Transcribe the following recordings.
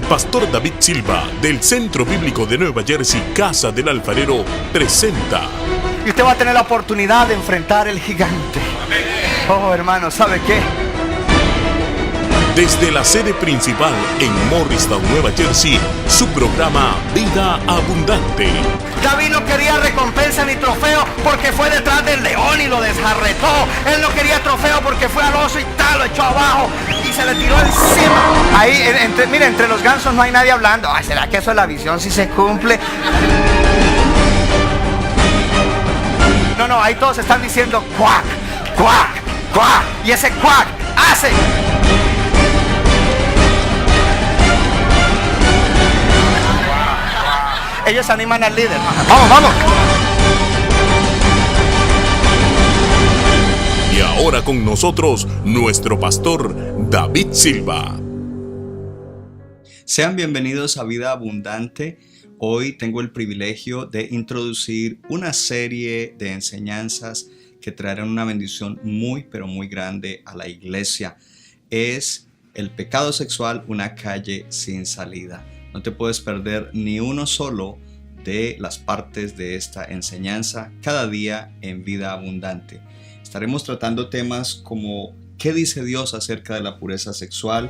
Pastor David Silva, del Centro Bíblico de Nueva Jersey, Casa del Alfarero, presenta. Y usted va a tener la oportunidad de enfrentar el gigante. Oh, hermano, ¿sabe qué? Desde la sede principal en Morristown, Nueva Jersey, su programa Vida Abundante. David no quería recompensa ni trofeo porque fue detrás del león y lo desjarretó. Él no quería trofeo porque fue al oso y tal, lo echó abajo y se le tiró encima. Ahí, mire, entre los gansos no hay nadie hablando. Ay, ¿será que eso es la visión si se cumple? No, ahí todos están diciendo cuac, cuac, cuac. Y ese cuac hace. Ellos animan al líder. Vamos. Y ahora con nosotros, nuestro pastor David Silva. Sean bienvenidos a Vida Abundante. Hoy tengo el privilegio de introducir una serie de enseñanzas que traerán una bendición muy, pero muy grande a la iglesia. Es el pecado sexual, una calle sin salida. No te puedes perder ni uno solo de las partes de esta enseñanza cada día en Vida Abundante. Estaremos tratando temas como ¿qué dice Dios acerca de la pureza sexual?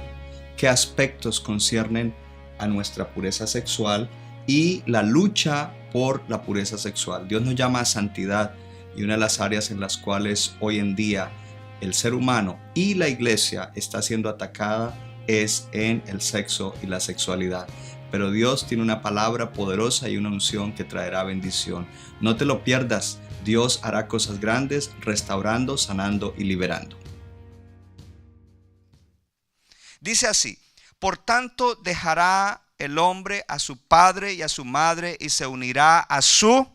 ¿Qué aspectos conciernen a nuestra pureza sexual? Y la lucha por la pureza sexual. Dios nos llama a santidad y una de las áreas en las cuales hoy en día el ser humano y la iglesia está siendo atacada es en el sexo y la sexualidad. Pero Dios tiene una palabra poderosa y una unción que traerá bendición. No te lo pierdas. Dios hará cosas grandes, restaurando, sanando y liberando. Dice así: por tanto dejará el hombre a su padre y a su madre y se unirá a su...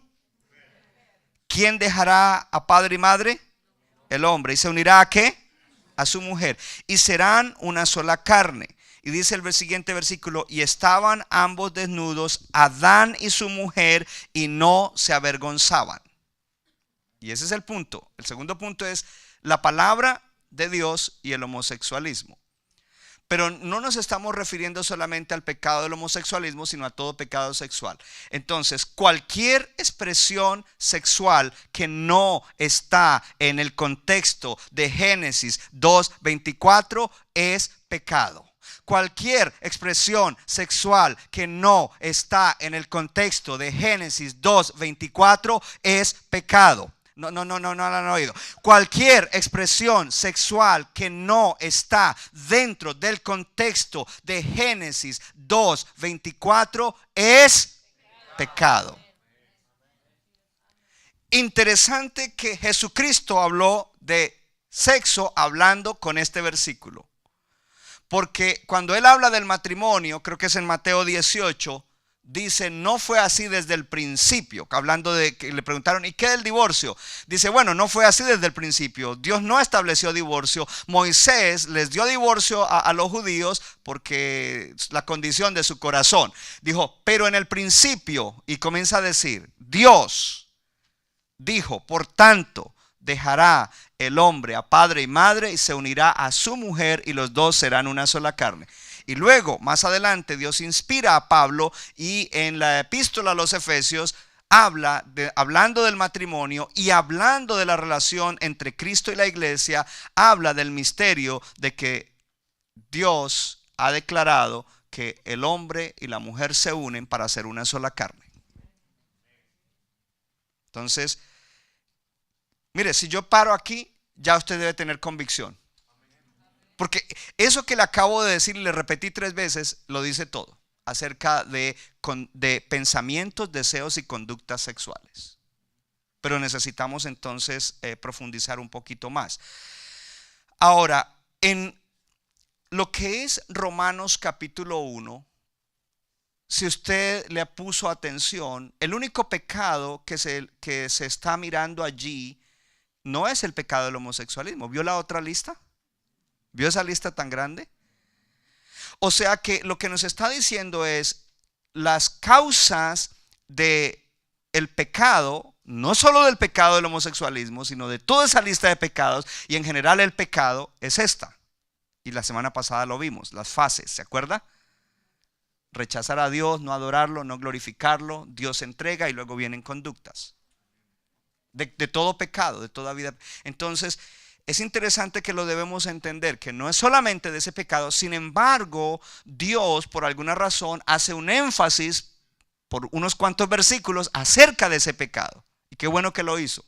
¿Quién dejará a padre y madre? El hombre. ¿Y se unirá a qué? A su mujer. Y serán una sola carne. Y dice el siguiente versículo: y estaban ambos desnudos, Adán y su mujer, y no se avergonzaban. Y ese es el punto. El segundo punto es la palabra de Dios y el homosexualismo. Pero no nos estamos refiriendo solamente al pecado del homosexualismo, sino a todo pecado sexual. Entonces, cualquier expresión sexual que no está en el contexto de Génesis 2:24 es pecado. Cualquier expresión sexual que no está en el contexto de Génesis 2:24 es pecado. No han oído. Cualquier expresión sexual que no está dentro del contexto de Génesis 2:24 es pecado. Interesante que Jesucristo habló de sexo hablando con este versículo. Porque cuando él habla del matrimonio, creo que es en Mateo 18, dice, no fue así desde el principio. Hablando de que le preguntaron, ¿y qué del divorcio? Dice, bueno, no fue así desde el principio. Dios no estableció divorcio. Moisés les dio divorcio a los judíos porque la condición de su corazón. Dijo, pero en el principio, y comienza a decir, Dios dijo, por tanto, dejará el hombre a padre y madre y se unirá a su mujer y los dos serán una sola carne. Y luego, más adelante, Dios inspira a Pablo y en la epístola a los Efesios hablando del matrimonio y hablando de la relación entre Cristo y la iglesia, habla del misterio de que Dios ha declarado que el hombre y la mujer se unen para hacer una sola carne. Entonces, mire, si yo paro aquí, ya usted debe tener convicción. Porque eso que le acabo de decir y le repetí 3 veces, lo dice todo acerca de pensamientos, deseos y conductas sexuales. Pero necesitamos entonces profundizar un poquito más. Ahora, en lo que es Romanos capítulo 1, si usted le puso atención, el único pecado que se está mirando allí no es el pecado del homosexualismo. ¿Vio la otra lista? ¿Vio esa lista tan grande? O sea que lo que nos está diciendo es las causas del pecado, no solo del pecado del homosexualismo, sino de toda esa lista de pecados, y en general el pecado es esta. Y la semana pasada lo vimos, las fases, ¿se acuerda? Rechazar a Dios, no adorarlo, no glorificarlo, Dios entrega y luego vienen conductas. De todo pecado, de toda vida. Entonces, es interesante que lo debemos entender, que no es solamente de ese pecado. Sin embargo, Dios, por alguna razón, hace un énfasis por unos cuantos versículos acerca de ese pecado. Y qué bueno que lo hizo.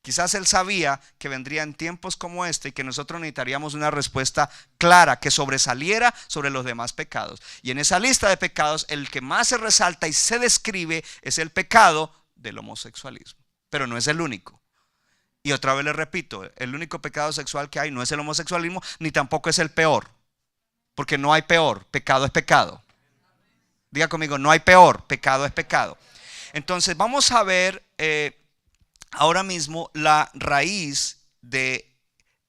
Quizás Él sabía que vendrían tiempos como este y que nosotros necesitaríamos una respuesta clara que sobresaliera sobre los demás pecados. Y en esa lista de pecados, el que más se resalta y se describe es el pecado del homosexualismo. Pero no es el único. Y otra vez le repito, el único pecado sexual que hay no es el homosexualismo, ni tampoco es el peor. Porque no hay peor, pecado es pecado. Diga conmigo, no hay peor, pecado es pecado. Entonces vamos a ver ahora mismo la raíz de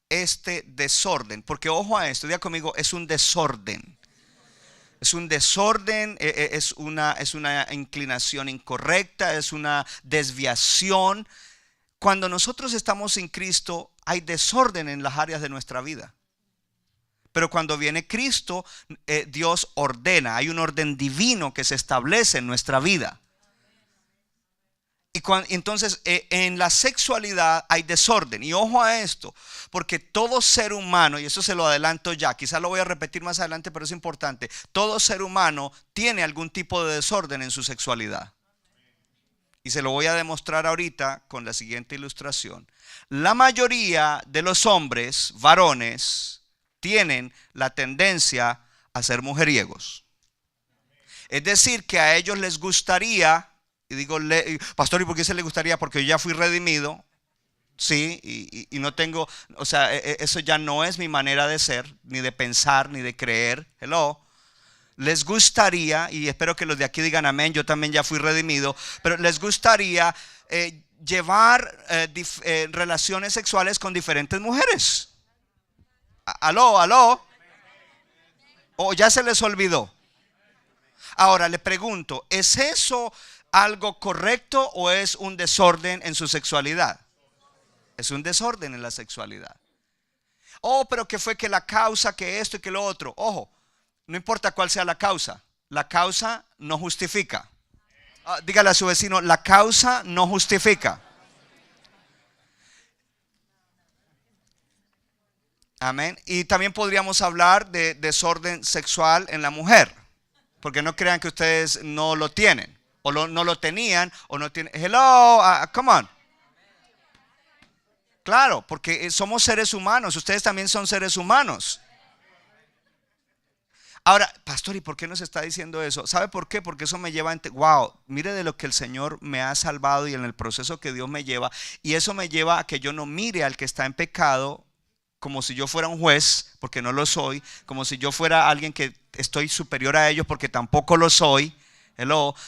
este desorden. Porque ojo a esto, diga conmigo, es un desorden. Es un desorden, es una inclinación incorrecta, es una desviación. Cuando nosotros estamos sin Cristo, hay desorden en las áreas de nuestra vida. Pero cuando viene Cristo, Dios ordena, hay un orden divino que se establece en nuestra vida. Y entonces en la sexualidad hay desorden. Y ojo a esto, porque todo ser humano, y eso se lo adelanto ya, quizás lo voy a repetir más adelante, pero es importante. Todo ser humano tiene algún tipo de desorden en su sexualidad. Y se lo voy a demostrar ahorita con la siguiente ilustración. La mayoría de los hombres, varones, tienen la tendencia a ser mujeriegos. Es decir, que a ellos les gustaría. Y digo, pastor, ¿y por qué se le gustaría? Porque yo ya fui redimido, sí, y no tengo, o sea, eso ya no es mi manera de ser, ni de pensar, ni de creer. Hello. Les gustaría, y espero que los de aquí digan amén, yo también ya fui redimido, pero les gustaría llevar relaciones sexuales con diferentes mujeres. Aló. O ya se les olvidó. Ahora le pregunto, ¿es eso algo correcto o es un desorden en su sexualidad? Es un desorden en la sexualidad. Oh, pero que fue que la causa, que esto y que lo otro. Ojo, no importa cuál sea la causa no justifica. Dígale a su vecino, la causa no justifica. Amén. Y también podríamos hablar de desorden sexual en la mujer, porque no crean que ustedes no lo tienen. O no lo tenían, o no tienen. Hello, come on. Claro, porque somos seres humanos. Ustedes también son seres humanos. Ahora, pastor, ¿y por qué nos está diciendo eso? ¿Sabe por qué? Porque eso me lleva a wow, mire de lo que el Señor me ha salvado y en el proceso que Dios me lleva. Y eso me lleva a que yo no mire al que está en pecado como si yo fuera un juez, porque no lo soy. Como si yo fuera alguien que estoy superior a ellos, porque tampoco lo soy.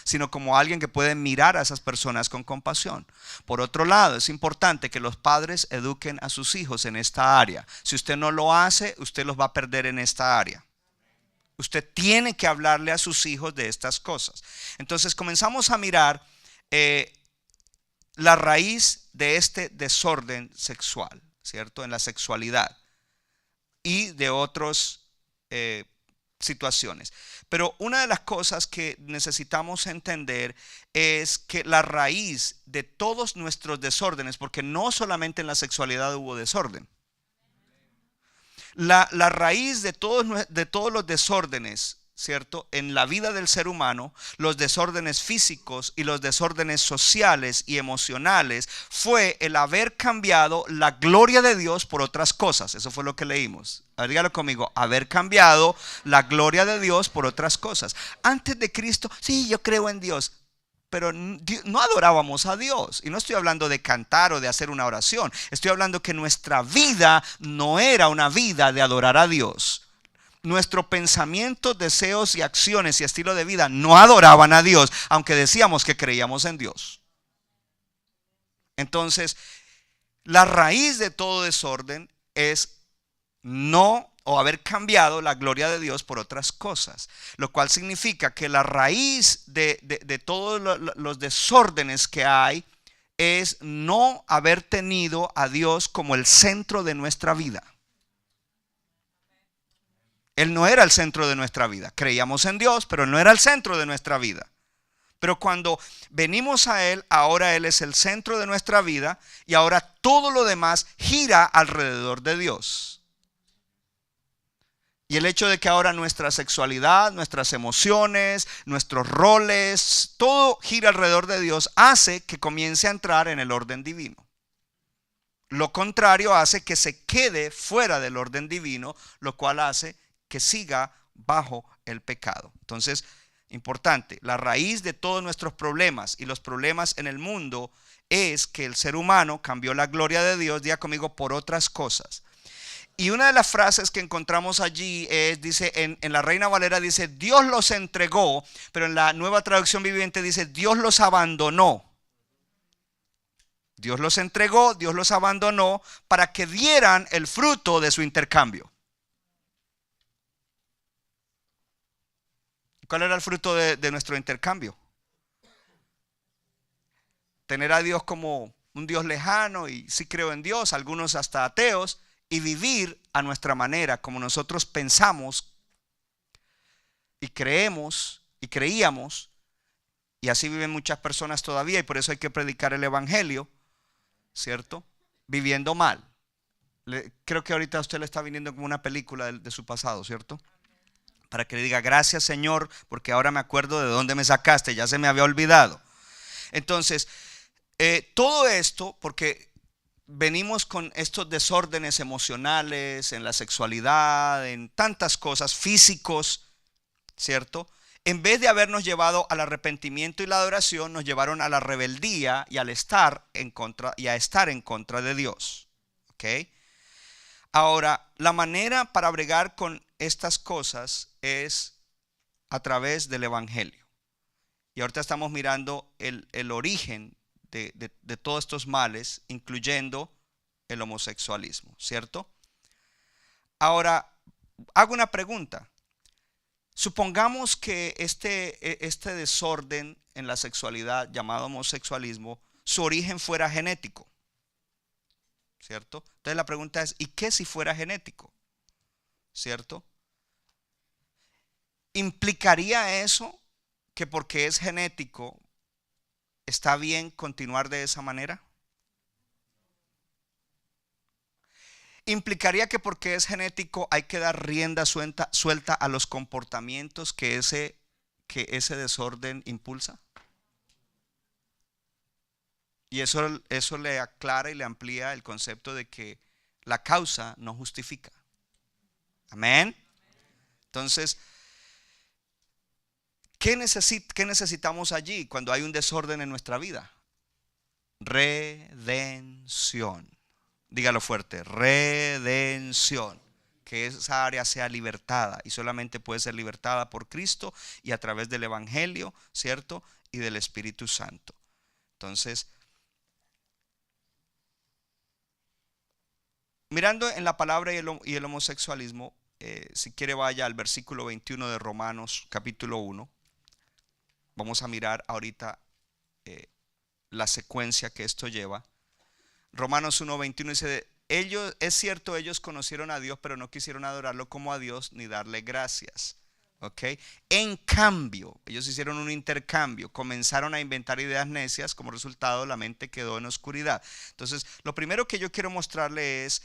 Sino como alguien que puede mirar a esas personas con compasión. Por otro lado, es importante que los padres eduquen a sus hijos en esta área. Si usted no lo hace, usted los va a perder en esta área. Usted tiene que hablarle a sus hijos de estas cosas. Entonces comenzamos a mirar la raíz de este desorden sexual, ¿cierto? En la sexualidad y de otras situaciones. Pero una de las cosas que necesitamos entender es que la raíz de todos nuestros desórdenes, porque no solamente en la sexualidad hubo desorden, la raíz de todos los desórdenes, ¿cierto? En la vida del ser humano, los desórdenes físicos y los desórdenes sociales y emocionales, fue el haber cambiado la gloria de Dios por otras cosas. Eso fue lo que leímos. A ver, dígalo conmigo, haber cambiado la gloria de Dios por otras cosas. Antes de Cristo, sí, yo creo en Dios, pero no adorábamos a Dios. Y no estoy hablando de cantar o de hacer una oración. Estoy hablando que nuestra vida no era una vida de adorar a Dios. Nuestro pensamiento, deseos y acciones y estilo de vida no adoraban a Dios, aunque decíamos que creíamos en Dios. Entonces, la raíz de todo desorden es no o haber cambiado la gloria de Dios por otras cosas, lo cual significa que la raíz de todos los desórdenes que hay es no haber tenido a Dios como el centro de nuestra vida. Él no era el centro de nuestra vida. Creíamos en Dios, pero Él no era el centro de nuestra vida. Pero cuando venimos a Él, ahora Él es el centro de nuestra vida y ahora todo lo demás gira alrededor de Dios. Y el hecho de que ahora nuestra sexualidad, nuestras emociones, nuestros roles, todo gira alrededor de Dios, hace que comience a entrar en el orden divino. Lo contrario hace que se quede fuera del orden divino, lo cual hace que siga bajo el pecado. Entonces, importante, la raíz de todos nuestros problemas y los problemas en el mundo es que el ser humano cambió la gloria de Dios, diga conmigo, por otras cosas. Y una de las frases que encontramos allí dice, en la Reina Valera dice, Dios los entregó, pero en la Nueva Traducción Viviente dice, Dios los abandonó. Dios los entregó, Dios los abandonó para que dieran el fruto de su intercambio. ¿Cuál era el fruto de nuestro intercambio? Tener a Dios como un Dios lejano, y sí creo en Dios, algunos hasta ateos, y vivir a nuestra manera, como nosotros pensamos y creemos y creíamos, y así viven muchas personas todavía, y por eso hay que predicar el evangelio, ¿cierto? Viviendo mal. Creo que ahorita a usted le está viniendo como una película de su pasado, ¿cierto? Para que le diga, gracias Señor, porque ahora me acuerdo de dónde me sacaste, ya se me había olvidado. Entonces, todo esto, porque venimos con estos desórdenes emocionales, en la sexualidad, en tantas cosas, físicos, ¿cierto? En vez de habernos llevado al arrepentimiento y la adoración, nos llevaron a la rebeldía y al estar en contra, y a estar en contra de Dios. ¿Ok? Ahora, la manera para bregar con estas cosas es a través del evangelio. Y ahorita estamos mirando el origen de todos estos males, incluyendo el homosexualismo, ¿cierto? Ahora, hago una pregunta. Supongamos que este desorden en la sexualidad llamado homosexualismo, su origen fuera genético, ¿cierto? Entonces la pregunta es, ¿y qué si fuera genético? ¿Cierto? ¿Implicaría eso que porque es genético está bien continuar de esa manera? ¿Implicaría que porque es genético hay que dar rienda suelta a los comportamientos que ese desorden impulsa? Y eso le aclara y le amplía el concepto de que la causa no justifica. Amén. Entonces, ¿qué necesitamos allí cuando hay un desorden en nuestra vida? Redención. Dígalo fuerte, redención. Que esa área sea libertada, y solamente puede ser libertada por Cristo y a través del evangelio, ¿cierto? Y del Espíritu Santo. Entonces, mirando en la palabra y el homosexualismo, si quiere vaya al versículo 21 de Romanos capítulo 1. Vamos a mirar ahorita la secuencia que esto lleva. Romanos 1:21 dice, es cierto, ellos conocieron a Dios, pero no quisieron adorarlo como a Dios ni darle gracias. ¿Ok? En cambio, ellos hicieron un intercambio, comenzaron a inventar ideas necias, como resultado la mente quedó en oscuridad. Entonces, lo primero que yo quiero mostrarle es,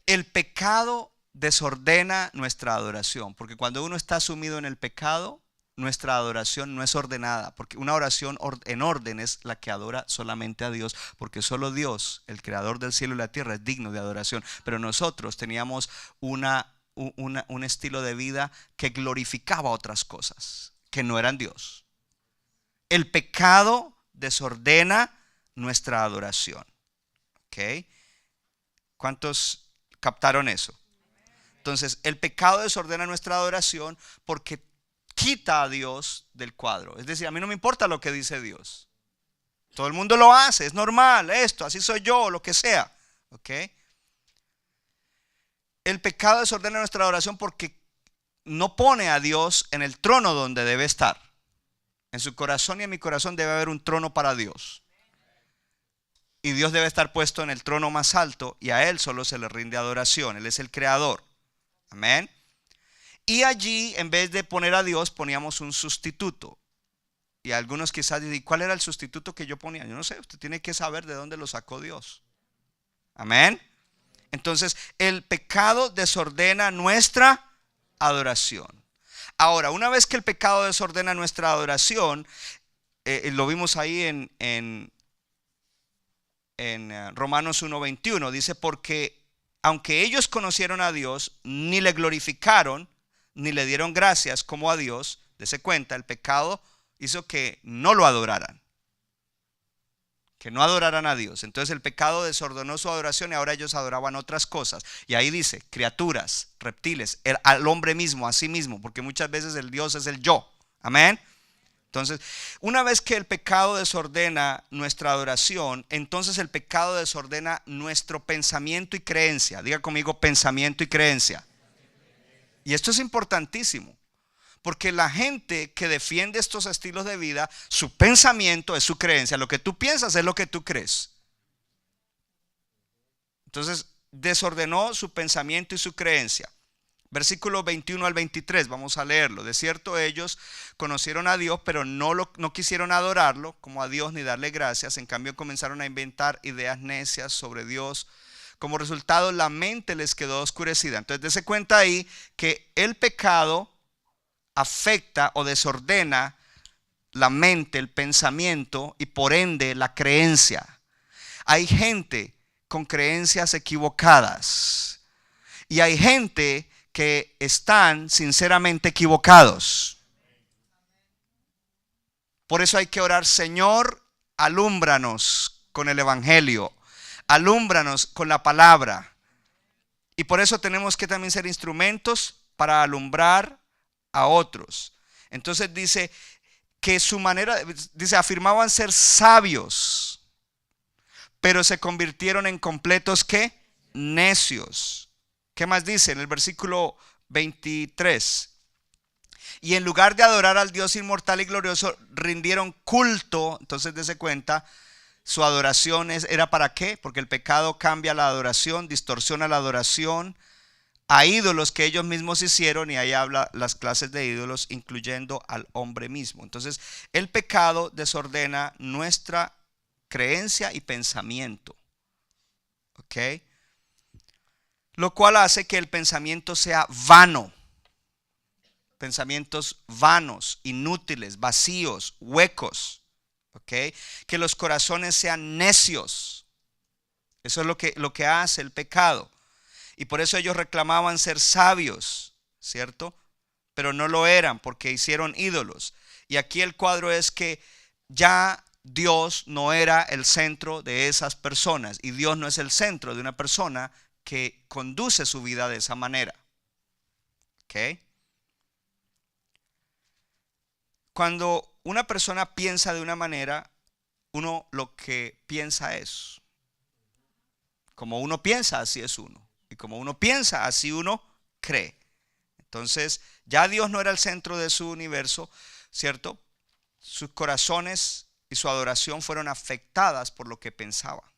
el pecado desordena nuestra adoración, porque cuando uno está sumido en el pecado, nuestra adoración no es ordenada, porque una oración en orden es la que adora solamente a Dios, porque solo Dios, el creador del cielo y la tierra, es digno de adoración. Pero nosotros teníamos un estilo de vida que glorificaba otras cosas que no eran Dios. El pecado desordena nuestra adoración. ¿Ok? ¿Cuántos captaron eso? Entonces, el pecado desordena nuestra adoración porque quita a Dios del cuadro. Es decir, a mí no me importa lo que dice Dios. Todo el mundo lo hace, es normal, esto, así soy yo, lo que sea. ¿Ok? El pecado desordena nuestra adoración porque no pone a Dios en el trono donde debe estar. En su corazón y en mi corazón debe haber un trono para Dios. Y Dios debe estar puesto en el trono más alto y a Él solo se le rinde adoración. Él es el creador. Amén. Y allí, en vez de poner a Dios, poníamos un sustituto. Y algunos quizás dicen, ¿cuál era el sustituto que yo ponía? Yo no sé, usted tiene que saber de dónde lo sacó Dios. Amén. Entonces, el pecado desordena nuestra adoración. Ahora, una vez que el pecado desordena nuestra adoración, lo vimos ahí en Romanos 1:21, dice, porque aunque ellos conocieron a Dios, ni le glorificaron, ni le dieron gracias como a Dios, dese cuenta, el pecado hizo que no lo adoraran, que no adoraran a Dios. Entonces el pecado desordenó su adoración y ahora ellos adoraban otras cosas. Y ahí dice, criaturas, reptiles, al hombre mismo, a sí mismo, porque muchas veces el Dios es el yo. Amén. Entonces, una vez que el pecado desordena nuestra adoración, entonces el pecado desordena nuestro pensamiento y creencia. Diga conmigo, pensamiento y creencia. Y esto es importantísimo, porque la gente que defiende estos estilos de vida, su pensamiento es su creencia. Lo que tú piensas es lo que tú crees. Entonces, desordenó su pensamiento y su creencia. Versículo 21 al 23, vamos a leerlo. De cierto, ellos conocieron a Dios, pero no quisieron adorarlo como a Dios ni darle gracias. En cambio, comenzaron a inventar ideas necias sobre Dios. Como resultado, la mente les quedó oscurecida. Entonces, dése cuenta ahí que el pecado afecta o desordena la mente, el pensamiento y por ende la creencia. Hay gente con creencias equivocadas y hay gente que están sinceramente equivocados. Por eso hay que orar, Señor, alúmbranos con el evangelio, alúmbranos con la palabra. Y por eso tenemos que también ser instrumentos para alumbrar a otros. Entonces dice que su manera, dice, afirmaban ser sabios, pero se convirtieron en completos ¿qué? Necios. ¿Qué más dice en el versículo 23? Y en lugar de adorar al Dios inmortal y glorioso, rindieron culto. Entonces dése cuenta, su adoración era ¿para qué? Porque el pecado cambia la adoración, distorsiona la adoración a ídolos que ellos mismos hicieron, y ahí habla las clases de ídolos, incluyendo al hombre mismo. Entonces el pecado desordena nuestra creencia y pensamiento. ¿Ok? Lo cual hace que el pensamiento sea vano. Pensamientos vanos, inútiles, vacíos, huecos. ¿Ok? Que los corazones sean necios. Eso es lo que hace el pecado. Y por eso ellos reclamaban ser sabios, ¿cierto? Pero no lo eran porque hicieron ídolos. Y aquí el cuadro es que ya Dios no era el centro de esas personas. Y Dios no es el centro de una persona que conduce su vida de esa manera. ¿Ok? Cuando una persona piensa de una manera, uno lo que piensa es. Como uno piensa, así es uno. Y como uno piensa, así uno cree. Entonces, ya Dios no era el centro de su universo, ¿cierto? Sus corazones y su adoración fueron afectadas por lo que pensaba.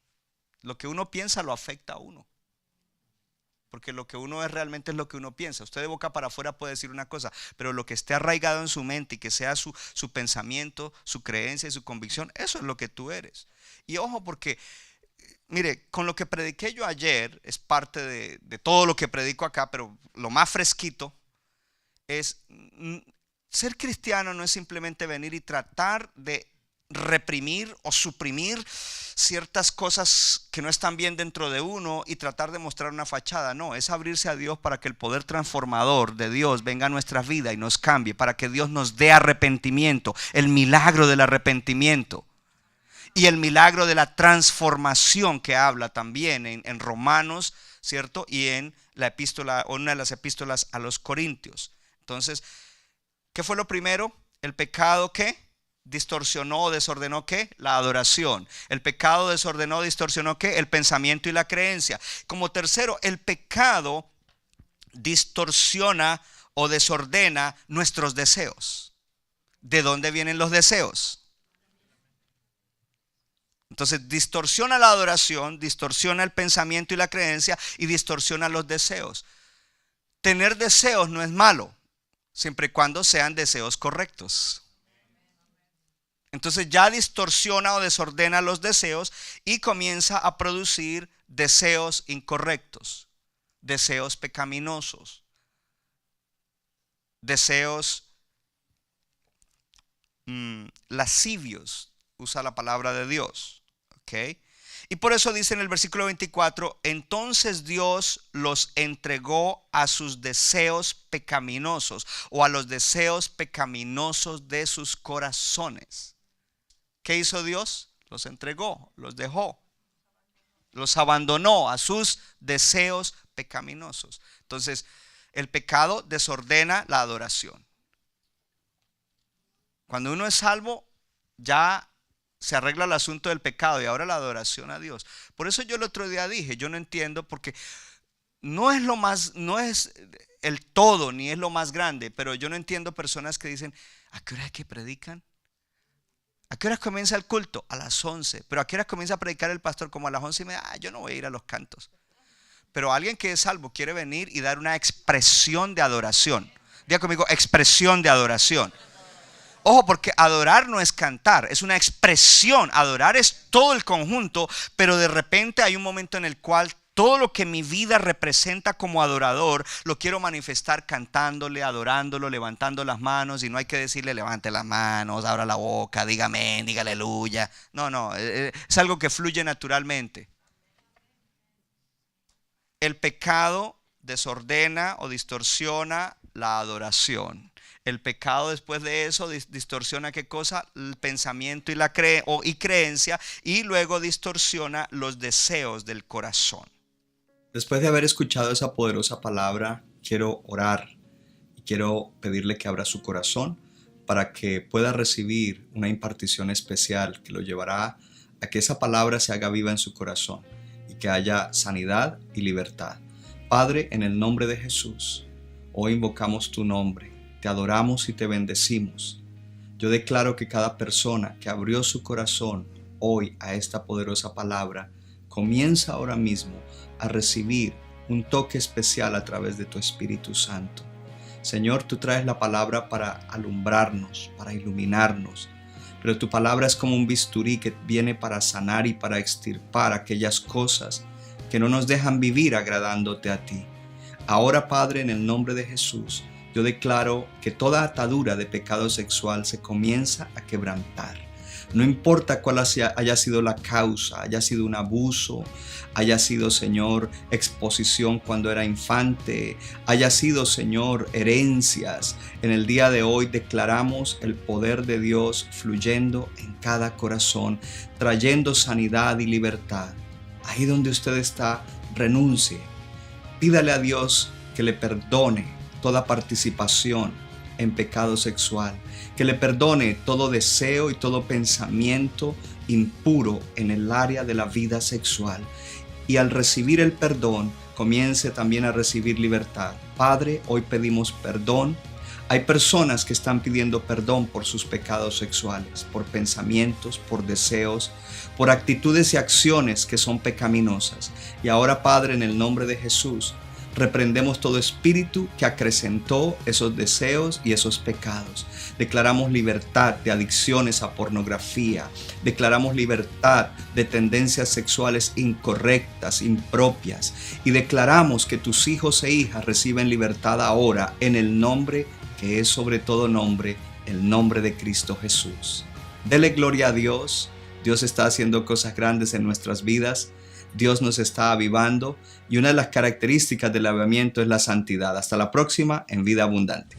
Lo que uno piensa lo afecta a uno. Porque lo que uno es realmente es lo que uno piensa. Usted de boca para afuera puede decir una cosa, pero lo que esté arraigado en su mente y que sea su pensamiento, su creencia y su convicción, eso es lo que tú eres. Y ojo, porque mire, con lo que prediqué yo ayer, es parte de todo lo que predico acá, pero lo más fresquito es, ser cristiano no es simplemente venir y tratar de reprimir o suprimir ciertas cosas que no están bien dentro de uno y tratar de mostrar una fachada. No, es abrirse a Dios para que el poder transformador de Dios venga a nuestra vida y nos cambie, para que Dios nos dé arrepentimiento, el milagro del arrepentimiento y el milagro de la transformación que habla también en Romanos, ¿cierto? Y en la epístola, o una de las epístolas a los Corintios. Entonces, ¿qué fue lo primero? El pecado que distorsionó o desordenó ¿qué? La adoración. El pecado desordenó, distorsionó ¿qué? El pensamiento y la creencia. Como tercero, el pecado distorsiona o desordena nuestros deseos. ¿De dónde vienen los deseos? Entonces distorsiona la adoración, distorsiona el pensamiento y la creencia y distorsiona los deseos. Tener deseos no es malo. siempre y cuando sean deseos correctos. Entonces ya distorsiona o desordena los deseos y comienza a producir deseos incorrectos, deseos pecaminosos, deseos lascivios, usa la palabra de Dios, ¿ok? Y por eso dice en el versículo 24, entonces Dios los entregó a sus deseos pecaminosos o a los deseos pecaminosos de sus corazones. ¿Qué hizo Dios? Los entregó, los dejó, los abandonó a sus deseos pecaminosos. Entonces, el pecado desordena la adoración. Cuando uno es salvo, ya se arregla el asunto del pecado y ahora la adoración a Dios. Por eso yo el otro día dije, yo no entiendo, porque no es el todo ni es lo más grande, pero yo no entiendo personas que dicen, ¿a qué hora es que predican? ¿A qué hora comienza el culto? A las 11. Pero ¿a qué hora comienza a predicar el pastor? Como a las 11:30. Yo no voy a ir a los cantos. Pero alguien que es salvo quiere venir y dar una expresión de adoración. Diga conmigo, expresión de adoración. Ojo, porque adorar no es cantar, es una expresión. Adorar es todo el conjunto, pero de repente hay un momento en el cual todo lo que mi vida representa como adorador lo quiero manifestar cantándole, adorándolo, levantando las manos. Y no hay que decirle levante las manos, abra la boca, diga amén, diga aleluya. No, es algo que fluye naturalmente. El pecado desordena o distorsiona la adoración. El pecado después de eso distorsiona ¿qué cosa? El pensamiento y la creencia, y luego distorsiona los deseos del corazón. Después de haber escuchado esa poderosa palabra, quiero orar y quiero pedirle que abra su corazón para que pueda recibir una impartición especial que lo llevará a que esa palabra se haga viva en su corazón y que haya sanidad y libertad. Padre, en el nombre de Jesús, hoy invocamos tu nombre. Te adoramos y te bendecimos. Yo declaro que cada persona que abrió su corazón hoy a esta poderosa palabra comienza ahora mismo a recibir un toque especial a través de tu Espíritu Santo. Señor, tú traes la palabra para alumbrarnos, para iluminarnos, pero tu palabra es como un bisturí que viene para sanar y para extirpar aquellas cosas que no nos dejan vivir agradándote a ti. Ahora, Padre, en el nombre de Jesús, yo declaro que toda atadura de pecado sexual se comienza a quebrantar. No importa cuál haya sido la causa, haya sido un abuso, haya sido, Señor, exposición cuando era infante, haya sido, Señor, herencias. En el día de hoy declaramos el poder de Dios fluyendo en cada corazón, trayendo sanidad y libertad. Ahí donde usted está, renuncie. Pídale a Dios que le perdone toda participación en pecado sexual, que le perdone todo deseo y todo pensamiento impuro en el área de la vida sexual. Y al recibir el perdón, comience también a recibir libertad. Padre, hoy pedimos perdón. Hay personas que están pidiendo perdón por sus pecados sexuales, por pensamientos, por deseos, por actitudes y acciones que son pecaminosas. Y ahora, Padre, en el nombre de Jesús, reprendemos todo espíritu que acrecentó esos deseos y esos pecados. Declaramos libertad de adicciones a pornografía. Declaramos libertad de tendencias sexuales incorrectas, impropias. Y declaramos que tus hijos e hijas reciben libertad ahora en el nombre que es sobre todo nombre, el nombre de Cristo Jesús. Dele gloria a Dios. Dios está haciendo cosas grandes en nuestras vidas. Dios nos está avivando y una de las características del avivamiento es la santidad. Hasta la próxima en Vida Abundante.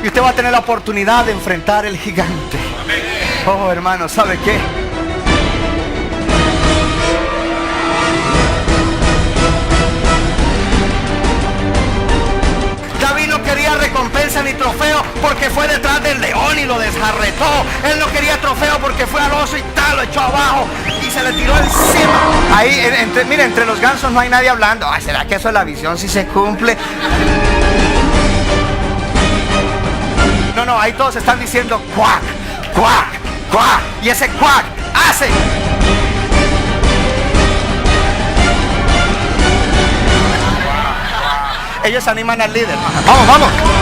Y usted va a tener la oportunidad de enfrentar el gigante. Oh, hermano, ¿sabe qué? David no quería recompensa ni trofeo porque fue detrás del león y lo desjarretó. Él no quería trofeo porque fue al oso y tal, lo echó abajo y se le tiró encima. Ahí, mire, entre los gansos no hay nadie hablando. Ay, ¿será que eso es la visión si se cumple? No, ahí todos están diciendo cuac, cuac, cuac. Y ese cuac hace ellos animan al líder. Vamos, vamos.